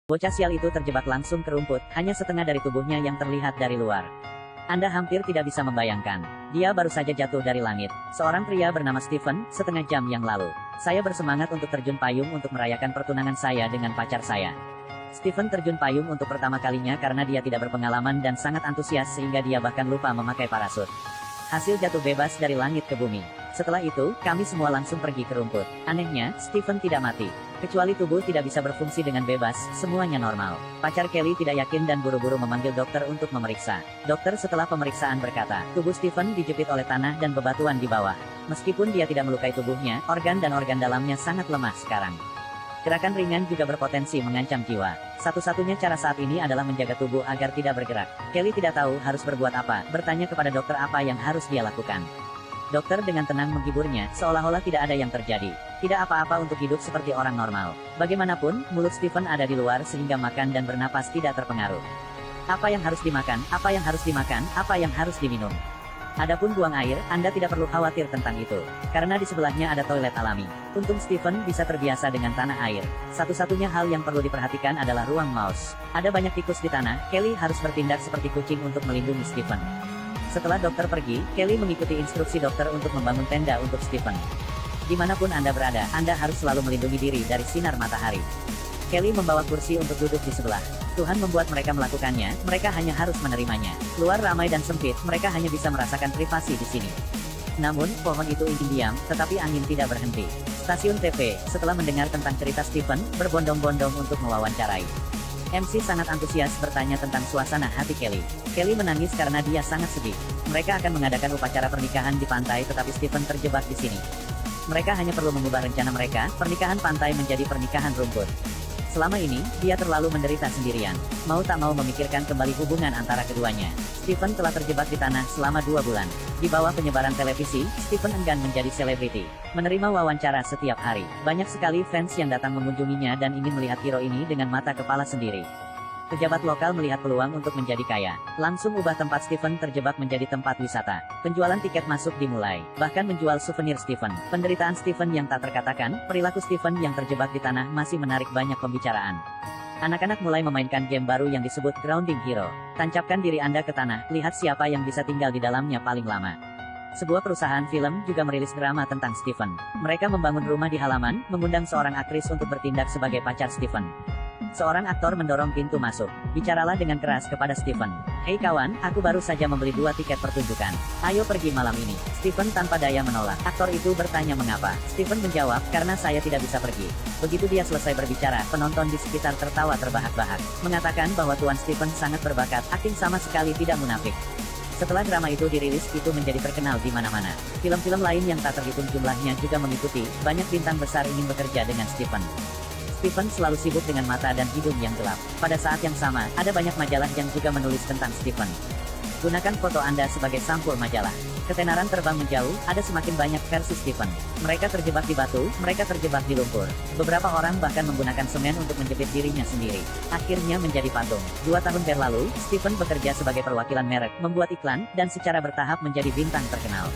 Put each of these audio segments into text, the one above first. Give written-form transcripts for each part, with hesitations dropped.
Bocah sial itu terjebak langsung ke rumput, hanya setengah dari tubuhnya yang terlihat dari luar. Anda hampir tidak bisa membayangkan. Dia baru saja jatuh dari langit. Seorang pria bernama Stephen, setengah jam yang lalu. Saya bersemangat untuk terjun payung untuk merayakan pertunangan saya dengan pacar saya. Stephen terjun payung untuk pertama kalinya karena dia tidak berpengalaman dan sangat antusias sehingga dia bahkan lupa memakai parasut. Hasil jatuh bebas dari langit ke bumi. Setelah itu, kami semua langsung pergi ke rumput. Anehnya, Stephen tidak mati. Kecuali tubuh tidak bisa berfungsi dengan bebas, semuanya normal. Pacar Kelly tidak yakin dan buru-buru memanggil dokter untuk memeriksa. Dokter setelah pemeriksaan berkata, tubuh Stephen dijepit oleh tanah dan bebatuan di bawah. Meskipun dia tidak melukai tubuhnya, organ dan organ dalamnya sangat lemah sekarang. Gerakan ringan juga berpotensi mengancam jiwa. Satu-satunya cara saat ini adalah menjaga tubuh agar tidak bergerak. Kelly tidak tahu harus berbuat apa, bertanya kepada dokter apa yang harus dia lakukan. Dokter dengan tenang menghiburnya, seolah-olah tidak ada yang terjadi. Tidak apa-apa untuk hidup seperti orang normal. Bagaimanapun, mulut Stephen ada di luar sehingga makan dan bernapas tidak terpengaruh. Apa yang harus dimakan, apa yang harus dimakan, apa yang harus diminum. Adapun buang air, Anda tidak perlu khawatir tentang itu. Karena di sebelahnya ada toilet alami. Untung Stephen bisa terbiasa dengan tanah air. Satu-satunya hal yang perlu diperhatikan adalah ruang mouse. Ada banyak tikus di tanah, Kelly harus bertindak seperti kucing untuk melindungi Stephen. Setelah dokter pergi, Kelly mengikuti instruksi dokter untuk membangun tenda untuk Stephen. Dimanapun Anda berada, Anda harus selalu melindungi diri dari sinar matahari. Kelly membawa kursi untuk duduk di sebelah. Tuhan membuat mereka melakukannya, mereka hanya harus menerimanya. Luar ramai dan sempit, mereka hanya bisa merasakan privasi di sini. Namun, pohon itu ingin diam, tetapi angin tidak berhenti. Stasiun TV, setelah mendengar tentang cerita Stephen, berbondong-bondong untuk mewawancarai. MC sangat antusias bertanya tentang suasana hati Kelly. Kelly menangis karena dia sangat sedih. Mereka akan mengadakan upacara pernikahan di pantai tetapi Stephen terjebak di sini. Mereka hanya perlu mengubah rencana mereka, pernikahan pantai menjadi pernikahan rumput. Selama ini, dia terlalu menderita sendirian. Mau tak mau memikirkan kembali hubungan antara keduanya. Stephen telah terjebak di tanah selama 2 bulan. Di bawah penyebaran televisi, Stephen enggan menjadi selebriti. Menerima wawancara setiap hari. Banyak sekali fans yang datang mengunjunginya dan ingin melihat hero ini dengan mata kepala sendiri. Pejabat lokal melihat peluang untuk menjadi kaya. Langsung ubah tempat Stephen terjebak menjadi tempat wisata. Penjualan tiket masuk dimulai. Bahkan menjual souvenir Stephen. Penderitaan Stephen yang tak terkatakan, perilaku Stephen yang terjebak di tanah masih menarik banyak pembicaraan. Anak-anak mulai memainkan game baru yang disebut Grounding Hero. Tancapkan diri Anda ke tanah, lihat siapa yang bisa tinggal di dalamnya paling lama. Sebuah perusahaan film juga merilis drama tentang Stephen. Mereka membangun rumah di halaman, mengundang seorang aktris untuk bertindak sebagai pacar Stephen. Seorang aktor mendorong pintu masuk. Bicaralah dengan keras kepada Stephen. Hei kawan, aku baru saja membeli 2 tiket pertunjukan. Ayo pergi malam ini. Stephen tanpa daya menolak. Aktor itu bertanya mengapa. Stephen menjawab, karena saya tidak bisa pergi. Begitu dia selesai berbicara, penonton di sekitar tertawa terbahak-bahak. Mengatakan bahwa Tuan Stephen sangat berbakat, akting sama sekali tidak munafik. Setelah drama itu dirilis, itu menjadi terkenal di mana-mana. Film-film lain yang tak terhitung jumlahnya juga mengikuti. Banyak bintang besar ingin bekerja dengan Stephen. Stephen selalu sibuk dengan mata dan hidung yang gelap. Pada saat yang sama, ada banyak majalah yang juga menulis tentang Stephen. Gunakan foto Anda sebagai sampul majalah. Ketenaran terbang menjauh, ada semakin banyak versi Stephen. Mereka terjebak di batu, mereka terjebak di lumpur. Beberapa orang bahkan menggunakan semen untuk menjepit dirinya sendiri. Akhirnya menjadi patung. 2 tahun berlalu, Stephen bekerja sebagai perwakilan merek, membuat iklan, dan secara bertahap menjadi bintang terkenal.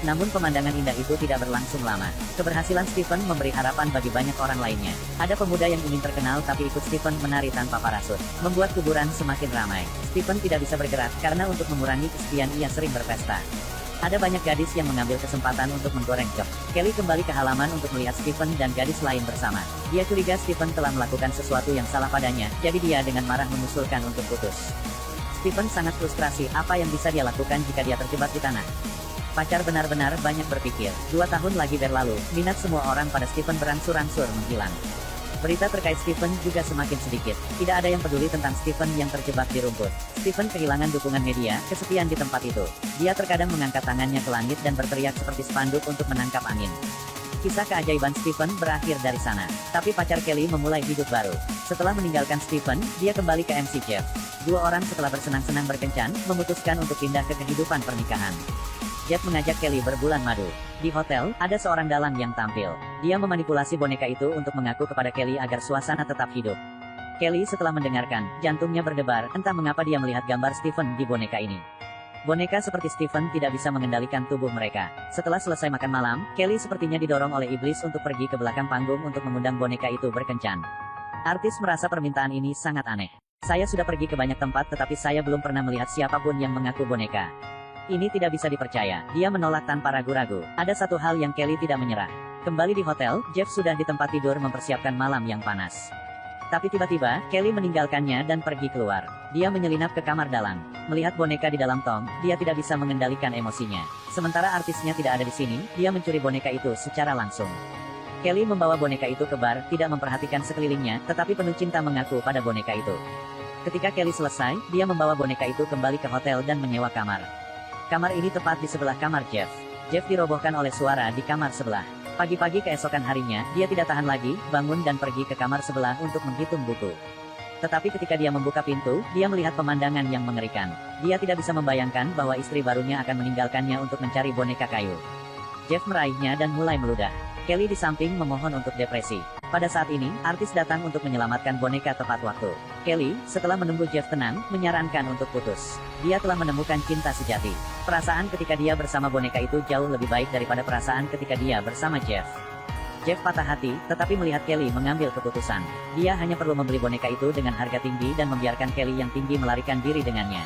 Namun pemandangan indah itu tidak berlangsung lama. Keberhasilan Stephen memberi harapan bagi banyak orang lainnya. Ada pemuda yang ingin terkenal tapi ikut Stephen menari tanpa parasut. Membuat kuburan semakin ramai. Stephen tidak bisa bergerak karena untuk mengurangi kesepian ia sering berpesta. Ada banyak gadis yang mengambil kesempatan untuk menggoreng jok. Kelly kembali ke halaman untuk melihat Stephen dan gadis lain bersama. Dia curiga Stephen telah melakukan sesuatu yang salah padanya, jadi dia dengan marah mengusulkan untuk putus. Stephen sangat frustrasi, apa yang bisa dia lakukan jika dia terjebak di tanah? Pacar benar-benar banyak berpikir. 2 tahun lagi berlalu, minat semua orang pada Stephen berangsur-angsur menghilang. Berita terkait Stephen juga semakin sedikit. Tidak ada yang peduli tentang Stephen yang terjebak di rumput. Stephen kehilangan dukungan media, kesepian di tempat itu. Dia terkadang mengangkat tangannya ke langit dan berteriak seperti spanduk untuk menangkap angin. Kisah keajaiban Stephen berakhir dari sana. Tapi pacar Kelly memulai hidup baru. Setelah meninggalkan Stephen, dia kembali ke MC Jeff. 2 orang setelah bersenang-senang berkencan, memutuskan untuk pindah ke kehidupan pernikahan. Jeff mengajak Kelly berbulan madu. Di hotel, ada seorang dalang yang tampil. Dia memanipulasi boneka itu untuk mengaku kepada Kelly agar suasana tetap hidup. Kelly setelah mendengarkan, jantungnya berdebar, entah mengapa dia melihat gambar Stephen di boneka ini. Boneka seperti Stephen tidak bisa mengendalikan tubuh mereka. Setelah selesai makan malam, Kelly sepertinya didorong oleh iblis untuk pergi ke belakang panggung untuk mengundang boneka itu berkencan. Artis merasa permintaan ini sangat aneh. Saya sudah pergi ke banyak tempat tetapi saya belum pernah melihat siapapun yang mengaku boneka. Ini tidak bisa dipercaya. Dia menolak tanpa ragu-ragu. Ada satu hal yang Kelly tidak menyerah. Kembali di hotel, Jeff sudah di tempat tidur mempersiapkan malam yang panas. Tapi tiba-tiba, Kelly meninggalkannya dan pergi keluar. Dia menyelinap ke kamar dalam. Melihat boneka di dalam tong, dia tidak bisa mengendalikan emosinya. Sementara artisnya tidak ada di sini, dia mencuri boneka itu secara langsung. Kelly membawa boneka itu ke bar, tidak memperhatikan sekelilingnya, tetapi penuh cinta mengaku pada boneka itu. Ketika Kelly selesai, dia membawa boneka itu kembali ke hotel dan menyewa kamar. Kamar ini tepat di sebelah kamar Jeff. Jeff dirobohkan oleh suara di kamar sebelah. Pagi-pagi keesokan harinya, dia tidak tahan lagi, bangun dan pergi ke kamar sebelah untuk menghitung buku. Tetapi ketika dia membuka pintu, dia melihat pemandangan yang mengerikan. Dia tidak bisa membayangkan bahwa istri barunya akan meninggalkannya untuk mencari boneka kayu. Jeff meraihnya dan mulai meludah. Kelly di samping memohon untuk depresi. Pada saat ini, artis datang untuk menyelamatkan boneka tepat waktu. Kelly, setelah menunggu Jeff tenang, menyarankan untuk putus. Dia telah menemukan cinta sejati. Perasaan ketika dia bersama boneka itu jauh lebih baik daripada perasaan ketika dia bersama Jeff. Jeff patah hati, tetapi melihat Kelly mengambil keputusan. Dia hanya perlu membeli boneka itu dengan harga tinggi dan membiarkan Kelly yang tinggi melarikan diri dengannya.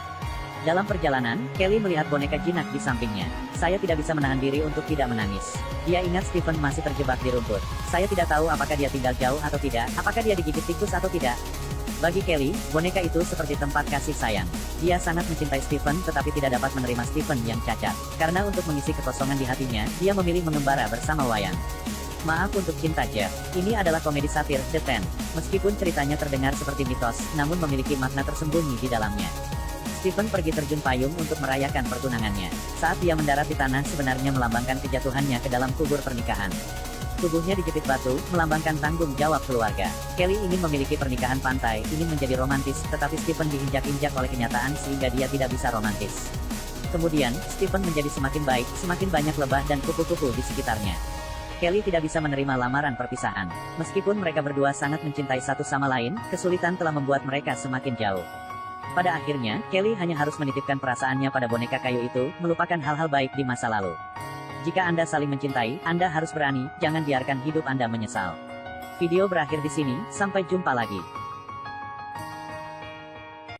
Dalam perjalanan, Kelly melihat boneka jinak di sampingnya. Saya tidak bisa menahan diri untuk tidak menangis. Dia ingat Stephen masih terjebak di rumput. Saya tidak tahu apakah dia tinggal jauh atau tidak, apakah dia digigit tikus atau tidak. Bagi Kelly, boneka itu seperti tempat kasih sayang. Dia sangat mencintai Stephen tetapi tidak dapat menerima Stephen yang cacat. Karena untuk mengisi kekosongan di hatinya, dia memilih mengembara bersama wayang. Maaf untuk cinta Jeff. Ini adalah komedi satir, The Ten. Meskipun ceritanya terdengar seperti mitos, namun memiliki makna tersembunyi di dalamnya. Stephen pergi terjun payung untuk merayakan pertunangannya. Saat dia mendarat di tanah sebenarnya melambangkan kejatuhannya ke dalam kubur pernikahan. Tubuhnya dijepit batu, melambangkan tanggung jawab keluarga. Kelly ingin memiliki pernikahan pantai, ingin menjadi romantis, tetapi Stephen diinjak-injak oleh kenyataan sehingga dia tidak bisa romantis. Kemudian, Stephen menjadi semakin baik, semakin banyak lebah dan kupu-kupu di sekitarnya. Kelly tidak bisa menerima lamaran perpisahan. Meskipun mereka berdua sangat mencintai satu sama lain, kesulitan telah membuat mereka semakin jauh. Pada akhirnya, Kelly hanya harus menitipkan perasaannya pada boneka kayu itu, melupakan hal-hal baik di masa lalu. Jika Anda saling mencintai, Anda harus berani, jangan biarkan hidup Anda menyesal. Video berakhir di sini, sampai jumpa lagi.